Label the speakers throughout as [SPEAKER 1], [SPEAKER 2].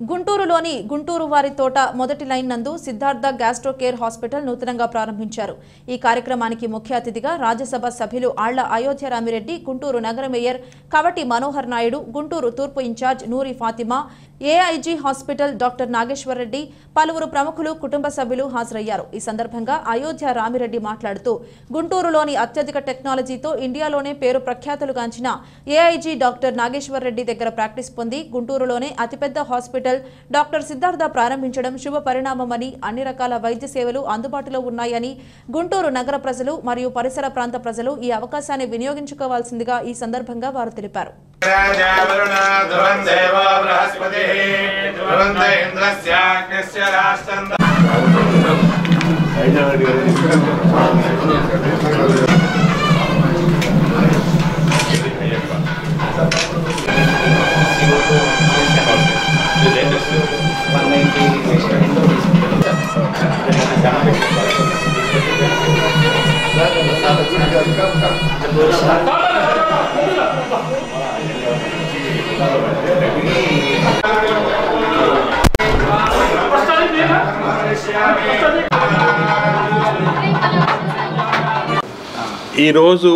[SPEAKER 1] గుంటూరులోని గుంటూరు వారి తోట మొదటి లైన్ నందు సిద్ధార్థ గ్యాస్ట్రో కేర్ హాస్పిటల్ నూతనంగా ప్రారంభించారు. ఈ కార్యక్రమానికి ముఖ్య అతిథిగా రాజ్యసభ సభ్యులు ఆళ్ల అయోధ్య రామిరెడ్డి, గుంటూరు నగర మేయర్ కవటి మనోహర్ నాయుడు, గుంటూరు తూర్పు incharge Noori Fatima, AIG hospital doctor Nageshwar Reddy, పలువురు ప్రముఖులు, కుటుంబ సభ్యులు హాజరయ్యారు. ఈ సందర్భంగా అయోధ్య రామిరెడ్డి మాట్లాడుతూ గుంటూరులోని అత్యధిక టెక్నాలజీతో ఇండియాలోనే పేరు ప్రఖ్యాతులుగాంచిన ఏఐజీ డాక్టర్ నాగేశ్వర్ రెడ్డి దగ్గర ప్రాక్టీస్ పొంది గుంటూరులోనే అతిపెద్ద హాస్పిటల్ డాక్టర్ సిద్ధార్థ ప్రారంభించడం శుభ పరిణామమని, అన్ని రకాల వైద్య సేవలు అందుబాటులో ఉన్నాయని గుంటూరు నగర ప్రజలు మరియు పరిసర ప్రాంత ప్రజలు ఈ అవకాశాన్ని వినియోగించుకోవాల్సిందిగా ఈ సందర్భంగా వారు తెలిపారు.
[SPEAKER 2] ఈ రోజు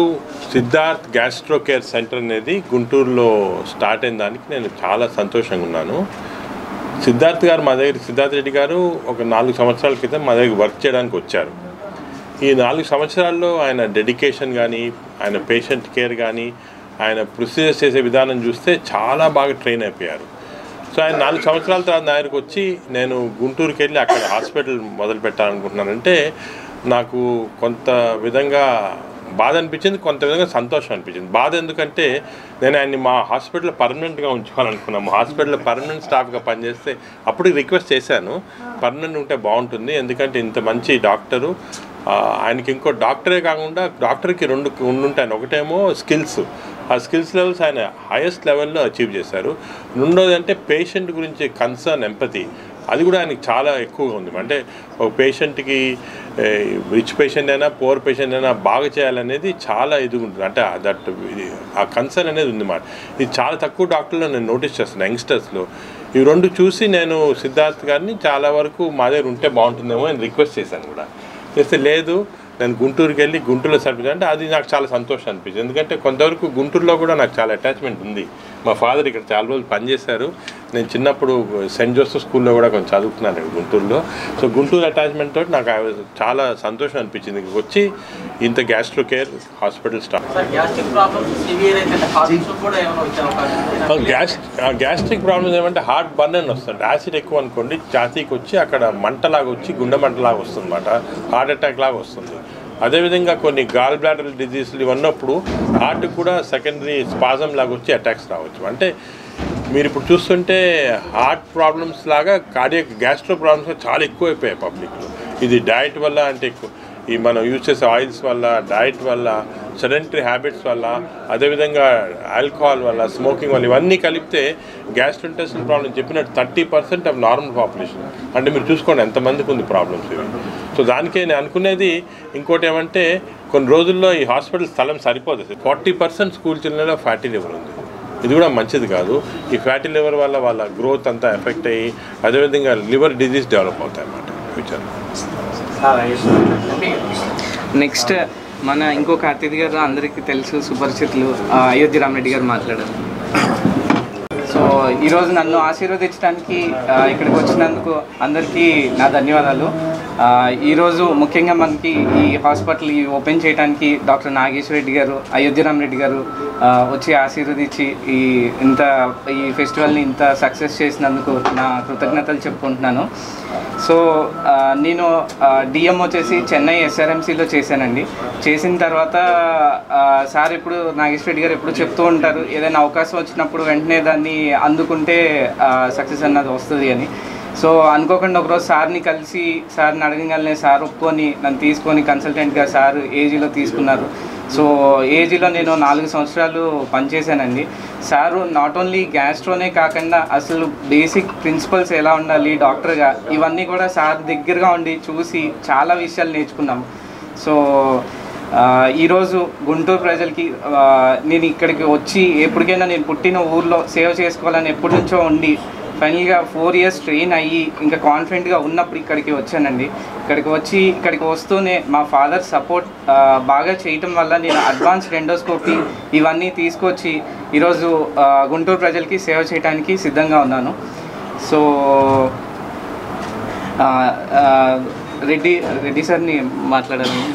[SPEAKER 2] సిద్ధార్థ్ గ్యాస్ట్రో కేర్ సెంటర్ అనేది గుంటూరులో స్టార్ట్ అయిన దానికి నేను చాలా సంతోషంగా ఉన్నాను. సిద్ధార్థ్ రెడ్డి గారు ఒక 4 సంవత్సరాల క్రితం మా దగ్గర వర్క్ చేయడానికి వచ్చారు. ఈ 4 సంవత్సరాల్లో ఆయన డెడికేషన్ కానీ, ఆయన పేషెంట్ కేర్ కానీ, ఆయన ప్రొసీజర్స్ చేసే విధానం చూస్తే చాలా బాగా ట్రైన్ అయిపోయారు. సో ఆయన 4 సంవత్సరాల తర్వాత నా దగ్గరకు వచ్చి నేను గుంటూరుకి వెళ్ళి అక్కడ హాస్పిటల్ మొదలు పెట్టాలనుకుంటున్నానంటే నాకు కొంత విధంగా బాధ అనిపించింది, కొంత విధంగా సంతోషం అనిపించింది. బాధ ఎందుకంటే నేను ఆయన్ని మా హాస్పిటల్లో పర్మనెంట్గా ఉంచుకోవాలనుకున్నాము. హాస్పిటల్లో పర్మనెంట్ స్టాఫ్గా పనిచేస్తే అప్పుడు రిక్వెస్ట్ చేశాను, పర్మనెంట్ ఉంటే బాగుంటుంది, ఎందుకంటే ఇంత మంచి డాక్టరు, ఆయనకి ఇంకో డాక్టరే కాకుండా డాక్టర్కి 2 ఉండుంటాను. ఒకటేమో స్కిల్స్, ఆ స్కిల్స్ లెవెల్స్ ఆయన హైయెస్ట్ లెవెల్లో అచీవ్ చేశారు. రెండోది అంటే పేషెంట్ గురించి కన్సర్న్, ఎంపతి, అది కూడా ఆయనకి చాలా ఎక్కువగా ఉంది. అంటే ఒక పేషెంట్కి రిచ్ పేషెంట్ అయినా పూర్ పేషెంట్ అయినా బాగా చేయాలనేది చాలా ఇది ఉంటుంది. అంటే ఆ కన్సర్న్ అనేది ఉంది మాట. ఇది చాలా తక్కువ డాక్టర్లో నేను నోటీస్ చేస్తున్నాను యంగ్స్టర్స్లో. ఇవి 2 చూసి నేను సిద్ధార్థ్ గారిని చాలా వరకు మా దగ్గర ఉంటే బాగుంటుందేమో అని రిక్వెస్ట్ చేశాను కూడా. చేస్తే లేదు, నేను గుంటూరుకి వెళ్ళి గుంటూరులో సర్వీస్ అంటే అది నాకు చాలా సంతోషం అనిపించింది. ఎందుకంటే కొంతవరకు గుంటూరులో కూడా నాకు చాలా అటాచ్మెంట్ ఉంది. మా ఫాదర్ ఇక్కడ చాలా రోజులు పనిచేశారు. నేను చిన్నప్పుడు సెయింట్ జోసెఫ్ స్కూల్లో కూడా కొంచెం చదువుకున్నాను గుంటూరులో. సో గుంటూరు అటాచ్మెంట్ తోటి నాకు చాలా సంతోషం అనిపించింది వచ్చి ఇంత gastro care hospital staff. Gastric problems ఏమంటే హార్ట్ బర్న్ అని వస్తుంది. యాసిడ్ ఎక్కువ అనుకోండి, ఛాతీకి వచ్చి అక్కడ మంటలాగా వచ్చి గుండె మంటలాగా వస్తుంది అన్నమాట, హార్ట్ అటాక్ లాగా వస్తుంది. అదేవిధంగా కొన్ని గాల్ బ్లాడర్ డిజీజులు ఇవన్నప్పుడు హార్ట్కి కూడా సెకండరీ స్పాజం లాగా వచ్చి అటాక్స్ రావచ్చు. అంటే మీరు ఇప్పుడు చూస్తుంటే హార్ట్ ప్రాబ్లమ్స్ లాగా కార్డియాక్ గ్యాస్ట్రో ప్రాబ్లమ్స్ చాలా ఎక్కువైపోయాయి పబ్లిక్లో. ఇది డయట్ వల్ల, అంటే ఈ మనం యూజ్ చేసే ఆయిల్స్ వల్ల, డయట్ వల్ల, సెడెంటరీ హ్యాబిట్స్ వల్ల, అదేవిధంగా ఆల్కహాల్ వల్ల, స్మోకింగ్ వల్ల, ఇవన్నీ కలిపితే గ్యాస్ట్రోఇంటెస్టినల్ ప్రాబ్లమ్ చెప్పినట్టు 30% ఆఫ్ నార్మల్ పాపులేషన్. అంటే మీరు చూసుకోండి ఎంతమందికి ఉంది ప్రాబ్లమ్స్ ఇవి. సో దానికే నేను అనుకునేది ఇంకోటి ఏమంటే కొన్ని రోజుల్లో ఈ హాస్పిటల్ స్థలం సరిపోదు. 40% స్కూల్ చిల్డ్రన్లో ఫ్యాటీ లివర్ ఉంది. ఇది కూడా మంచిది కాదు. ఈ ఫ్యాటీ లివర్ వల్ల వాళ్ళ గ్రోత్ అంతా ఎఫెక్ట్ అయ్యి అదేవిధంగా లివర్ డిజీజ్ డెవలప్ అవుతాయి అన్నమాట ఫ్యూచర్లో.
[SPEAKER 3] నెక్స్ట్ మన ఇంకొక అతిథి గారు అందరికీ తెలుసు, సుపరిచితులు అయోధ్య రామిరెడ్డి గారు మాట్లాడారు. సో ఈరోజు నన్ను ఆశీర్వదించడానికి ఇక్కడికి వచ్చినందుకు అందరికీ నా ధన్యవాదాలు. ఈరోజు ముఖ్యంగా మనకి ఈ హాస్పిటల్ ఓపెన్ చేయడానికి డాక్టర్ నాగేశ్వర్ రెడ్డి గారు, అయోధ్య రామిరెడ్డి గారు వచ్చి ఆశీర్వదించి ఈ ఫెస్టివల్ని ఇంత సక్సెస్ చేసినందుకు నా కృతజ్ఞతలు చెప్పుకుంటున్నాను. సో నేను డిఎం వచ్చేసి చెన్నై ఎస్ఆర్ఎంసీలో చేశానండి. చేసిన తర్వాత సార్ ఎప్పుడు నాగేశ్వర్ రెడ్డి గారు ఎప్పుడు చెప్తూ ఉంటారు, ఏదైనా అవకాశం వచ్చినప్పుడు వెంటనే దాన్ని అందుకుంటే సక్సెస్ అన్నది వస్తుంది అని. సో అనుకోకుండా ఒకరోజు సార్ని కలిసి సార్ని అడగగానే సార్ ఒప్పుకొని నన్ను తీసుకొని కన్సల్టెంట్గా సార్ ఏజీలో తీసుకున్నారు. సో ఏజీలో నేను 4 సంవత్సరాలు పనిచేశానండి. సారు నాట్ ఓన్లీ గ్యాస్ట్రోనే కాకుండా అసలు బేసిక్ ప్రిన్సిపల్స్ ఎలా ఉండాలి డాక్టర్గా, ఇవన్నీ కూడా సార్ దగ్గరగా ఉండి చూసి చాలా విషయాలు నేర్చుకున్నాం. సో ఈరోజు గుంటూరు ప్రజలకి నేను ఇక్కడికి వచ్చి ఎప్పటికైనా నేను పుట్టిన ఊర్లో సేవ చేసుకోవాలని ఎప్పటి నుంచో ఉండి ఫైనల్గా 4 years ట్రైన్ అయ్యి ఇంకా కాన్ఫిడెంట్గా ఉన్నప్పుడు ఇక్కడికి వచ్చానండి. ఇక్కడికి వస్తూనే మా ఫాదర్ సపోర్ట్ బాగా చేయటం వల్ల నేను అడ్వాన్స్డ్ ఎండోస్కోపీ ఇవన్నీ తీసుకొచ్చి ఈరోజు గుంటూరు ప్రజలకి సేవ చేయడానికి సిద్ధంగా ఉన్నాను. సో రెడ్డి సార్ని మాట్లాడాలని